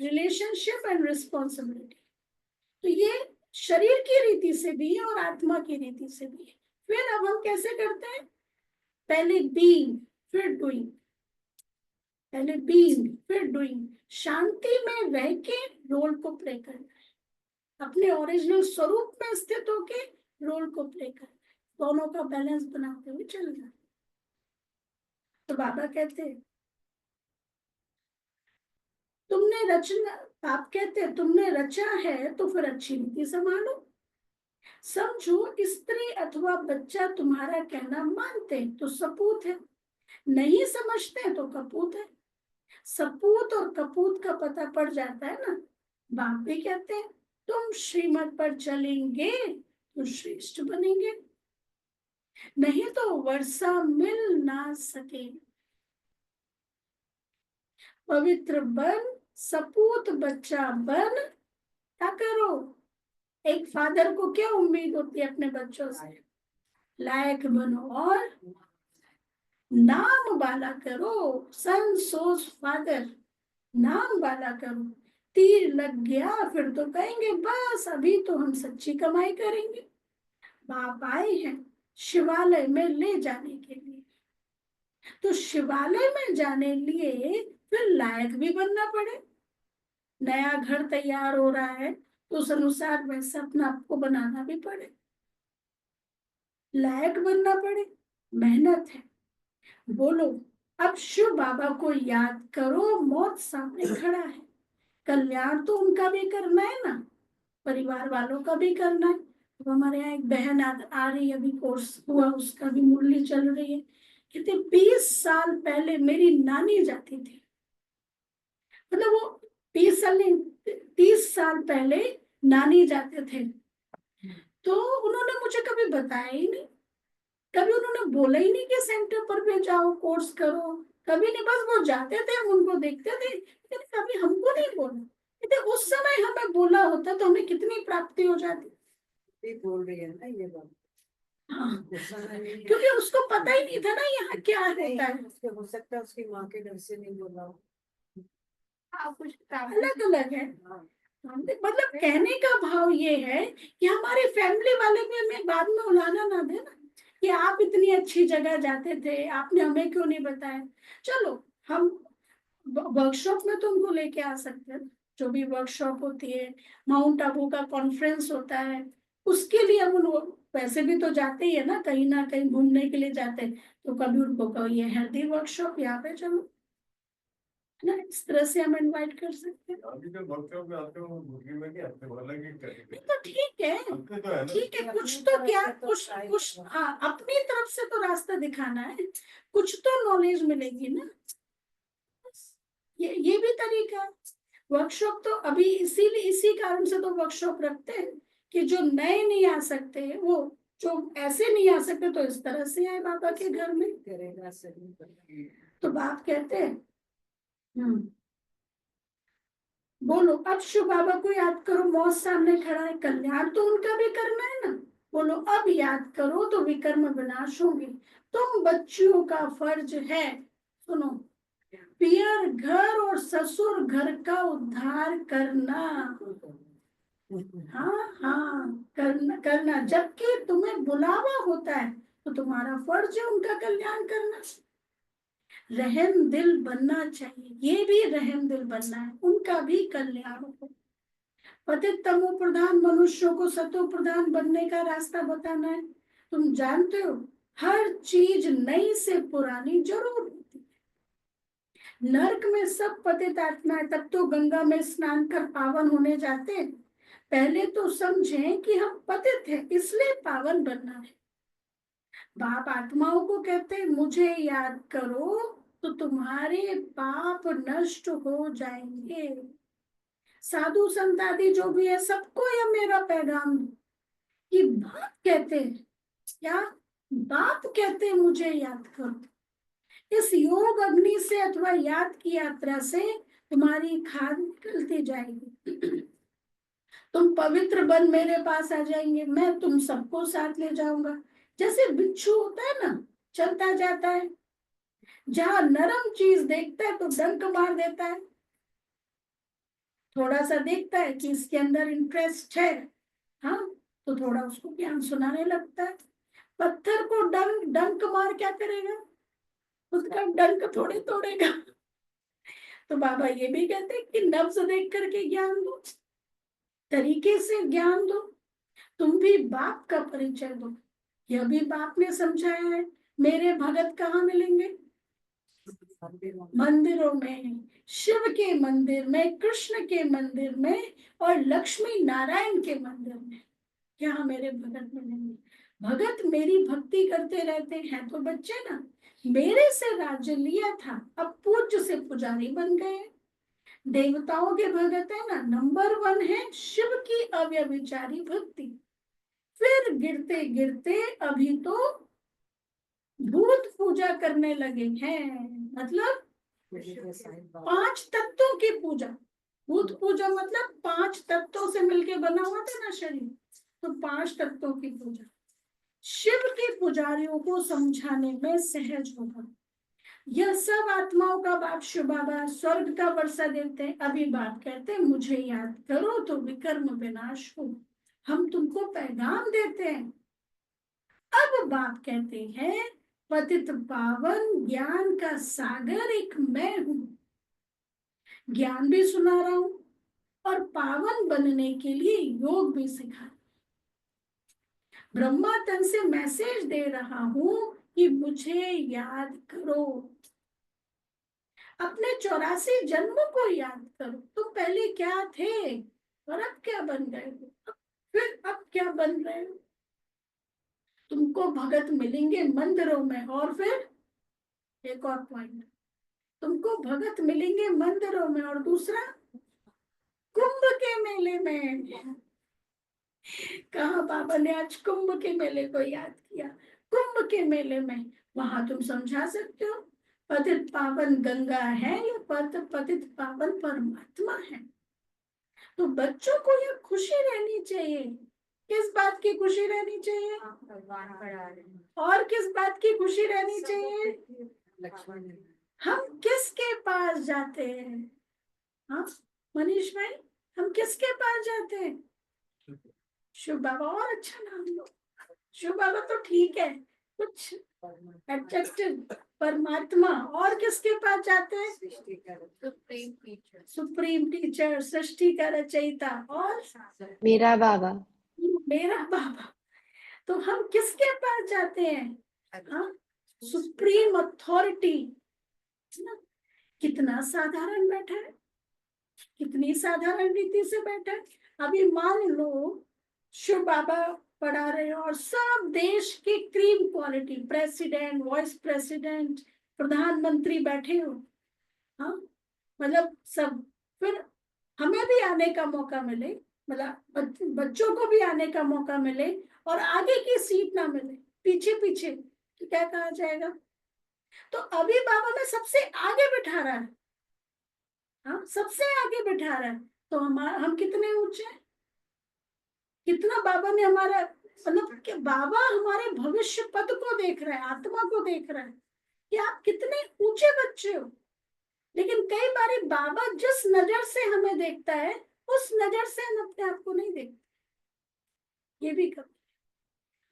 relationship and responsibility. तो ये शरीर की रीति से भी है और आत्मा की रीति से भी है। फिर अब हम कैसे करते हैं, पहले बीइंग फिर डूइंग, पहले बीइंग फिर डूइंग। शांति में रह के रोल को प्ले करना है, अपने ओरिजिनल स्वरूप में स्थित होके रोल को प्ले करना है, दोनों का बैलेंस बनाते हुए चलना है। तो बाबा कहते हैं तुमने रचना, आप कहते हैं तुमने रचा है तो फिर अच्छी रीति संभालो। समझो स्त्री अथवा बच्चा तुम्हारा कहना मानते तो सपूत है, नहीं समझते तो कपूत है। सपूत और कपूत का पता पड़ जाता है ना। बाप भी कहते हैं तुम श्रीमत पर चलेंगे तो श्रेष्ठ बनेंगे, नहीं तो वर्षा मिल ना सके। पवित्र बन, सपूत बच्चा बन, क्या करो। एक फादर को क्या उम्मीद होती है अपने बच्चों से, लायक बनो और नाम वाला करो। सन सोस फादर, नाम वाला करो। तीर लग गया फिर तो कहेंगे बस अभी तो हम सच्ची कमाई करेंगे। बाप आए हैं शिवालय में ले जाने के लिए, तो शिवालय में जाने लिए फिर लायक भी बनना पड़े। नया घर तैयार हो रहा है तो उस अनुसार वैसे अपना आपको बनाना भी पड़े, लायक बनना पड़े, मेहनत है। बोलो अब शिव बाबा को याद करो, मौत सामने खड़ा है। कल्याण तो उनका भी करना है ना, परिवार वालों का भी करना है। तो हमारे यहाँ एक बहन आ रही है, अभी कोर्स हुआ उसका भी मुरली चल रही है। कहते 20 साल पहले मेरी नानी जाती थी, मतलब वो 20 साल नहीं 30 साल पहले नानी जाते थे। तो उन्होंने मुझे कभी बताया ही नहीं, कभी उन्होंने बोला ही नहीं कि सेंटर पर भी जाओ कोर्स करो, कभी नहीं। बस वो जाते थे, हम उनको देखते थे, लेकिन कभी हमको नहीं बोला। कहते उस समय हमें बोला होता तो हमें कितनी प्राप्ति हो जाती। बोल रही है ना ये बात। हाँ, गुस्सा नहीं है। क्योंकि उसको पता ही नहीं था ना यहाँ क्या होता है। उसके हो सकता है उसकी माँ के घर से नहीं बोला हो। अलग अलग है। हाँ। मतलब कहने का भाव ये है कि हमारे फैमिली वाले भी हमें बाद में उलाना ना दे ना कि आप इतनी अच्छी जगह जाते थे, आपने हमें क्यों नहीं बताया। चलो हम वर्कशॉप में तो उनको लेके आ सकते हैं, जो भी वर्कशॉप होती है, माउंट आबू का कॉन्फ्रेंस होता है, उसके लिए हम उनको वैसे भी तो जाते ही है ना कहीं घूमने के लिए जाते हैं। तो कभी उनको कहो ये हेल्दी वर्कशॉप यहाँ पे चलो, ना, इस तरह से हम इनवाइट कर सकते हैं। अभी जो वर्कशॉप में आते हो बुकिंग में क्या आपने बोला कि नहीं तो ठीक है, आपके तो है ना ठीक है, कुछ तो क्या, कुछ हाँ अपनी तरफ से तो रास्ता दिखाना है, कुछ तो नॉलेज मिलेगी ना। ये भी तरीका है। वर्कशॉप तो अभी इसीलिए इसी कारण से तो वर्कशॉप रखते हैं कि जो नए नहीं आ सकते, वो जो ऐसे नहीं आ सकते तो इस तरह से आए बाबा के घर में। करेगा सही। तो बाप कहते हैं बोलो अब शिव बाबा को याद करो, मौत सामने खड़ा है, कल्याण तो उनका भी करना है ना। बोलो अब याद करो तो विकर्म विनाश होंगे। तुम बच्चियों का फर्ज है, सुनो, पियर घर और ससुर घर का उद्धार करना। हाँ हाँ, करना जबकि तुम्हें बुलावा होता है तो तुम्हारा फर्ज है उनका कल्याण करना। रहम दिल बनना चाहिए, ये भी रहम दिल बनना है, उनका भी कल्याण हो। पतित तमो प्रधान मनुष्यों को सतो प्रधान बनने का रास्ता बताना है। तुम जानते हो हर चीज नई से पुरानी जरूर होती है। नरक में सब पतित आत्माएं तब तो गंगा में स्नान कर पावन होने जाते हैं। पहले तो समझें कि हम पतित हैं, इसलिए पावन बनना है। बाप आत्माओं को कहते हैं मुझे याद करो तो तुम्हारे पाप नष्ट हो जाएंगे। साधु संत आदि जो भी है सबको यह मेरा पैगाम कि बाप कहते हैं, क्या बाप कहते हैं मुझे याद करो। इस योग अग्नि से अथवा याद की यात्रा से तुम्हारी खाद निकलती जाएगी। तुम पवित्र बन मेरे पास आ जाएंगे, मैं तुम सबको साथ ले जाऊंगा। जैसे बिच्छू होता है ना, चलता जाता है, जहां नरम चीज देखता है तो डंक मार देता है। थोड़ा सा देखता है कि इसके अंदर इंटरेस्ट है, हाँ, तो थोड़ा उसको ज्ञान सुनाने लगता है। पत्थर को डंक मार क्या करेगा, उसका डंक थोड़े तोड़ेगा। तो बाबा ये भी कहते हैं कि नब्ज देख करके ज्ञान दो, तरीके से ज्ञान दो। तुम भी बाप का परिचय दो, यह भी बाप ने समझाया है। मेरे भगत कहाँ मिलेंगे? मंदिरों में, शिव के मंदिर में, कृष्ण के मंदिर में और लक्ष्मी नारायण के मंदिर में, यहाँ मेरे भगत मिलेंगे। भगत मेरी भक्ति करते रहते हैं तो बच्चे ना, मेरे से राज्य लिया था, अब पूज्य से पुजारी बन गए। देवताओं के भगत है ना, नंबर 1 है शिव की अव्यभिचारी भक्ति। फिर गिरते गिरते अभी तो भूत पूजा करने लगे हैं, मतलब 5 तत्वों की पूजा। भूत पूजा मतलब 5 तत्वों से मिलके बना हुआ था ना शरीर, तो 5 तत्वों की पूजा। शिव के पुजारियों को समझाने में सहज होगा। यह सब आत्माओं का बाप शिव बाबा स्वर्ग का वर्षा देते हैं। अभी बाप कहते हैं मुझे याद करो तो विकर्म विनाश हो। हम तुमको पैगाम देते हैं। अब बाप कहते हैं पतित पावन ज्ञान का सागर एक मैं हूं, ज्ञान भी सुना रहा हूं और पावन बनने के लिए योग भी सिखा। ब्रह्मा तन से मैसेज दे रहा हूं कि मुझे याद करो, अपने 84 जन्मों को याद करो। तो पहले क्या थे और अब क्या बन गए हो, फिर अब क्या बन रहे हो। तुमको भगत मिलेंगे मंदिरों में, और फिर एक और पॉइंट, तुमको भगत मिलेंगे मंदिरों में, और दूसरा कुंभ के मेले में। कहा बाबा ने आज कुंभ के मेले को याद किया। कुंभ के मेले में वहां तुम समझा सकते हो पतित पावन गंगा है या पतित पावन परमात्मा है। तो बच्चों को ये खुशी रहनी चाहिए। किस बात की खुशी रहनी चाहिए, और किस बात की खुशी रहनी चाहिए, हम किसके पास जाते हैं। हाँ मनीष भाई, हम किसके पास जाते हैं? शिव बाबा, और अच्छा नाम लो। शिव बाबा तो ठीक है, कुछ एडजेक्टिव, परमात्मा, और किसके पास जाते हैं? सुप्रीम टीचर, सृष्टि का रचयिता, और मेरा बाबा। मेरा बाबा। तो हम किसके पास जाते हैं? हाँ, सुप्रीम अथॉरिटी। कितना साधारण बैठा है, कितनी साधारण रीति से बैठा है। अभी मान लो शिव बाबा पढ़ा रहे हो और सब देश के cream quality president, vice president, प्रधानमंत्री बैठे हो, हाँ मतलब सब, फिर हमें भी आने का मौका मिले, मतलब बच्चों को भी आने का मौका मिले और आगे की सीट ना मिले, पीछे पीछे, तो क्या कहा जाएगा। तो अभी बाबा में सबसे आगे बिठा रहा है, हाँ सबसे आगे बिठा रहा है, तो हम कितने ऊंचे हैं, कितना बाबा ने हमारा, मतलब कि बाबा हमारे भविष्य पद को देख रहा है, आत्मा को देख रहा है कि आप कितने ऊंचे बच्चे हो। लेकिन कई बार बाबा जिस नजर से हमें देखता है उस नजर से हम अपने आप को नहीं देखते, ये भी कभी।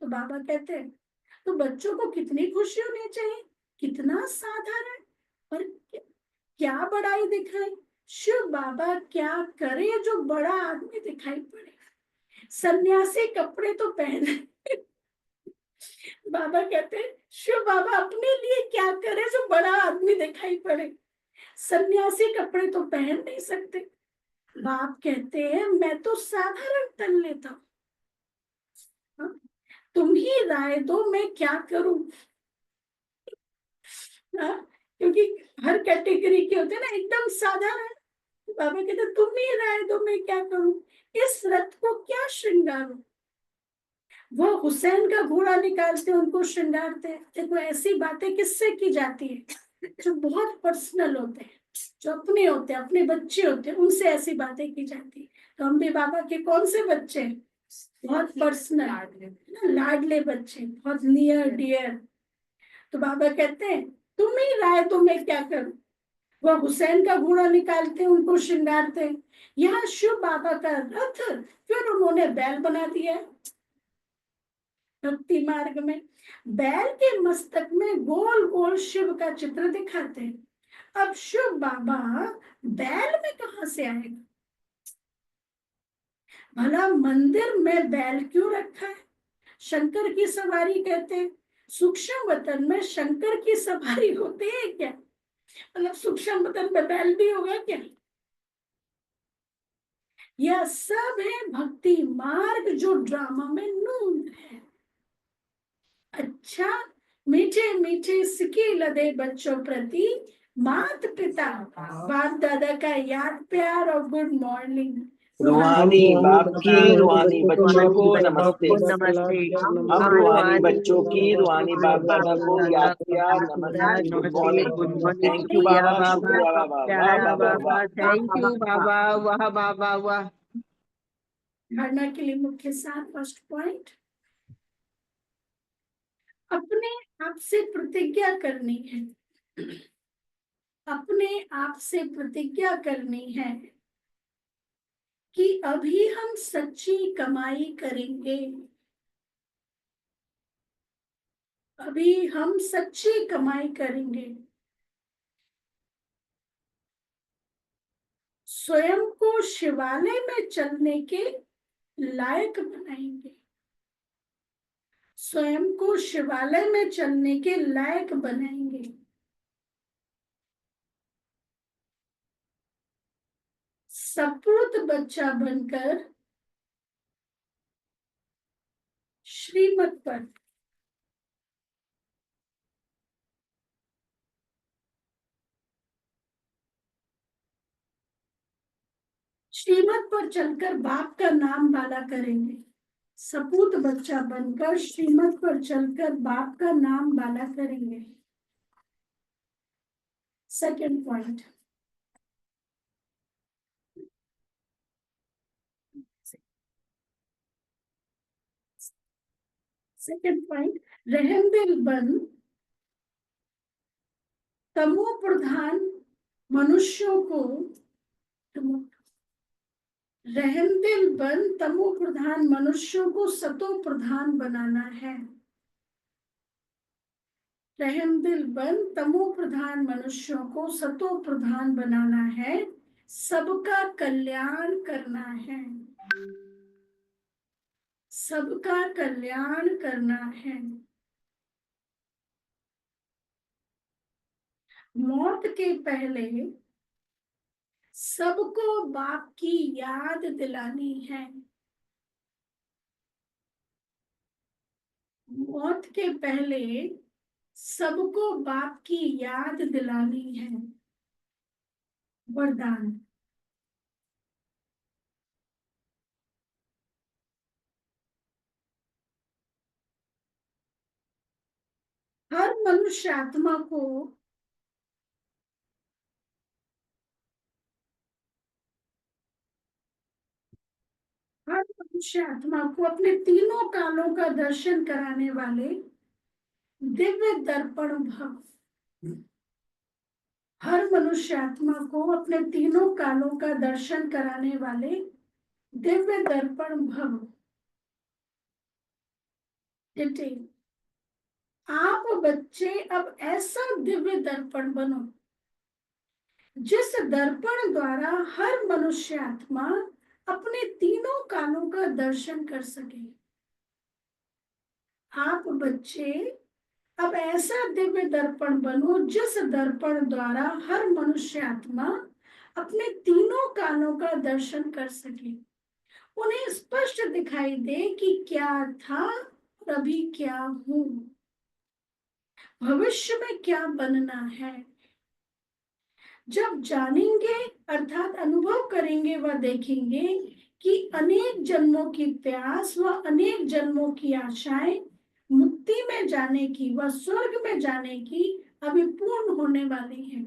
तो बाबा कहते हैं तो बच्चों को कितनी खुशी होनी चाहिए, कितना साधारण, और क्या बड़ाई दिखाए, शिव बाबा क्या करे जो बड़ा आदमी दिखाई पड़े, सन्यासी कपड़े तो पहने। बाबा कहते हैं शिव बाबा अपने लिए क्या करे जो बड़ा आदमी दिखाई पड़े, सन्यासी कपड़े तो पहन नहीं सकते। बाप कहते हैं मैं तो साधारण तन लेता हूं, तुम ही राय दो मैं क्या करूं, क्योंकि हर कैटेगरी के होते हैं ना, एकदम साधारण। बाबा कहते तुम ही राय दो मैं क्या करूं, इस रथ को क्या श्रृंगारूं। वो हुसैन का घोड़ा निकालते उनको श्रृंगारते हैं। देखो ऐसी बातें किससे की जाती है जो बहुत पर्सनल होते हैं, जो अपने होते हैं, अपने बच्चे होते हैं, उनसे ऐसी बातें की जाती है। तो हम भी बाबा के कौन से बच्चे हैं, बहुत पर्सनल, लाडले बच्चे, बहुत नियर डियर। तो बाबा कहते हैं तुम ही राय दो मैं क्या करूं। वह हुसैन का घोड़ा निकालते हैं उनको श्रृंगारते हैं, यहाँ शिव बाबा का रथ फिर उन्होंने बैल बना दिया है। भक्ति मार्ग में बैल के मस्तक में गोल गोल शिव का चित्र दिखाते हैं। अब शिव बाबा बैल में कहां से आएगा, भला मंदिर में बैल क्यों रखा है। शंकर की सवारी कहते हैं, सूक्ष्म वतन में शंकर की सवारी होती है क्या, मतलब सूक्ष्म वतन में बैल भी होगा क्या। यह सब है भक्ति मार्ग जो ड्रामा में नून है। अच्छा मीठे मीठे सिके लदे बच्चों प्रति माता पिता बाप दादा का याद प्यार और गुड मॉर्निंग। रूहानी बाप की रूहानी बच्चों को नमस्ते। नमस्ते। हम रूहानी बच्चों की रूहानी बाप दादा को याद प्यार नमस्ते, गुड मॉर्निंग। थैंक यू बाबा, शुक्रिया बाबा, वाह बाबा वाह। थैंक यू बाबा, वाह बाबा वाह। धारणा के लिए मुख्य सार, फर्स्ट पॉइंट, अपने आप से प्रतिज्ञा करनी है, अपने आप से प्रतिज्ञा करनी है कि अभी हम सच्ची कमाई करेंगे, अभी हम सच्ची कमाई करेंगे, स्वयं को शिवालय में चलने के लायक बनाएंगे, स्वयं को शिवालय में चलने के लायक बनाएंगे। सपूत बच्चा बनकर श्रीमत पर श्रीमत पर चलकर बाप का नाम वाला करेंगे। सपूत बच्चा बनकर श्रीमत पर चलकर बाप का नाम वाला करेंगे। सेकंड पॉइंट, रहमदिल बन तमो प्रधान मनुष्यों को, रहमदिल बन तमो प्रधान मनुष्यों को सतो प्रधान बनाना है। रहमदिल बन तमो प्रधान मनुष्यों को सतो प्रधान बनाना है, सबका कल्याण करना है, सबका कल्याण करना है। मौत के पहले सबको बाप की याद दिलानी है। मौत के पहले सबको बाप की याद दिलानी है। वरदान। हर मनुष्य आत्मा को हर मनुष्य आत्मा को अपने तीनों कालों का दर्शन कराने वाले दिव्य दर्पण भव। हर मनुष्य आत्मा को अपने तीनों कालों का दर्शन कराने वाले दिव्य दर्पण भव। डिटेल। आप बच्चे अब ऐसा दिव्य दर्पण बनो जिस दर्पण द्वारा हर मनुष्य आत्मा अपने तीनों कालों का दर्शन कर सके। आप बच्चे अब ऐसा दिव्य दर्पण बनो जिस दर्पण द्वारा हर मनुष्य आत्मा अपने तीनों कालों का दर्शन कर सके। उन्हें स्पष्ट दिखाई दे कि क्या था और अभी क्या हूं, भविष्य में क्या बनना है। जब जानेंगे अर्थात अनुभव करेंगे व देखेंगे कि अनेक जन्मों की प्यास व अनेक जन्मों की आशाएं मुक्ति में जाने की व स्वर्ग में जाने की अभी पूर्ण होने वाली हैं,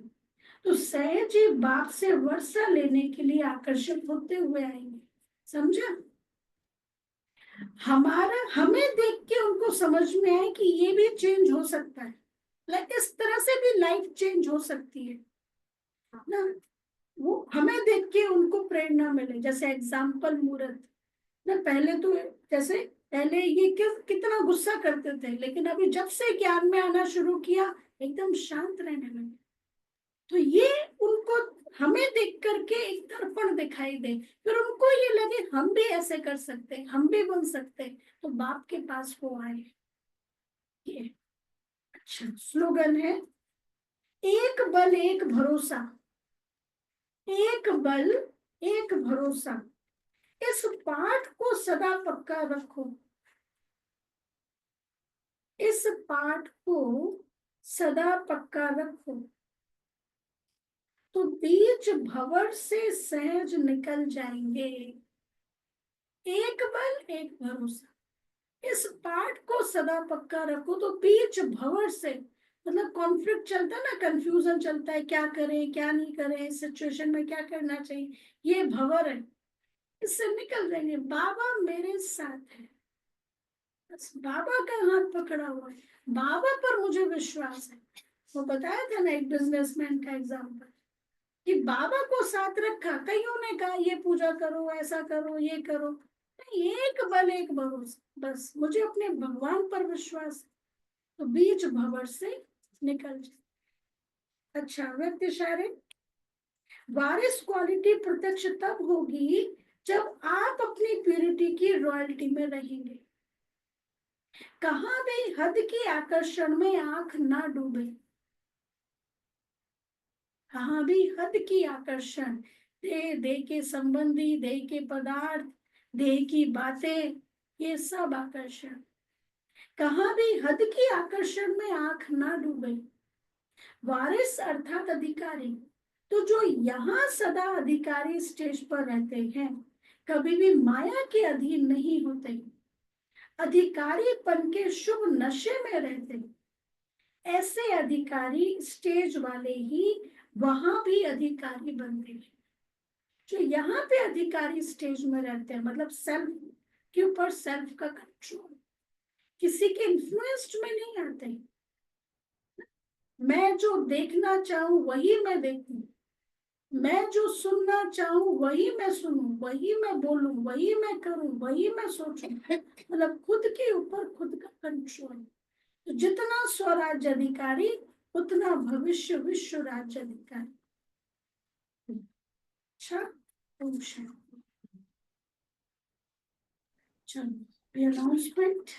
तो सहज ही बाप से वर्षा लेने के लिए आकर्षित होते हुए आएंगे। समझा? हमें देख के उनको समझ में आए कि ये भी चेंज हो सकता है, लाइक इस तरह से भी लाइफ चेंज हो सकती है ना। वो हमें देख के उनको प्रेरणा मिले। जैसे एग्जाम्पल मूर्त ना, पहले तो जैसे पहले ये कितना गुस्सा करते थे, लेकिन अभी जब से ज्ञान में आना शुरू किया एकदम शांत रहने लगे। तो ये उनको हमें देख करके एक दर्पण दिखाई दे, फिर उनको ये लगे हम भी ऐसे कर सकते हैं, हम भी बन सकते हैं, तो बाप के पास वो आए। ये अच्छा स्लोगन है, एक बल एक भरोसा, एक बल एक भरोसा। इस पाठ को सदा पक्का रखो। इस पाठ को सदा पक्का रखो तो बीच भंवर से सहज निकल जाएंगे। एक बल एक भरोसा। इस पाठ को सदा पक्का रखो तो बीच भंवर से, मतलब कॉन्फ्लिक्ट चलता है ना, कंफ्यूजन चलता है, क्या करें क्या नहीं करें, इस सिचुएशन में क्या करना चाहिए, ये भंवर है, इससे निकल जाएंगे। बाबा मेरे साथ है, बस बाबा का हाथ पकड़ा हुआ है, बाबा पर मुझे विश्वास है। वो बताया था ना एक बिजनेसमैन का एग्जाम्पल कि बाबा को साथ रखा, कईयों ने कहा ये पूजा करो, ऐसा करो, ये करो, एक बल एक भरोसा, बस मुझे अपने भगवान पर विश्वास है, तो बीच भंवर से निकल जाए। अच्छा व्यक्ति शायरी। वारिस क्वालिटी प्रत्यक्ष तब होगी जब आप अपनी प्यूरिटी की रॉयल्टी में रहेंगे। कहां भी हद के आकर्षण में आंख ना डूबे। कहां भी हद की आकर्षण, देह के संबंधी, देह के पदार्थ, देह की बातें, ये सब आकर्षण, कहां भी हद की आकर्षण में आंख ना डूबे। वारिस अर्थात अधिकारी, तो जो यहाँ सदा अधिकारी स्टेज पर रहते हैं कभी भी माया के अधीन नहीं होते, अधिकारीपन के शुभ नशे में रहते, ऐसे अधिकारी स्टेज वाले ही वहां भी अधिकारी बनते हैं। जो यहाँ पे अधिकारी स्टेज में रहते हैं, मतलब सेल्फ के ऊपर सेल्फ का कंट्रोल, किसी के इन्फ्लुएंस्ड में नहीं आते। मैं जो देखना चाहूं वही मैं देखूं, मैं जो सुनना चाहूं वही मैं सुनूं, वही मैं बोलूं, वही मैं करूं, वही मैं सोचूं, मतलब खुद के ऊपर खुद का कंट्रोल। तो जितना स्वराज्य अधिकारी उतना भविष्य विश्व राज्य अधिकारी। अच्छा चलो अनाउंसमेंट।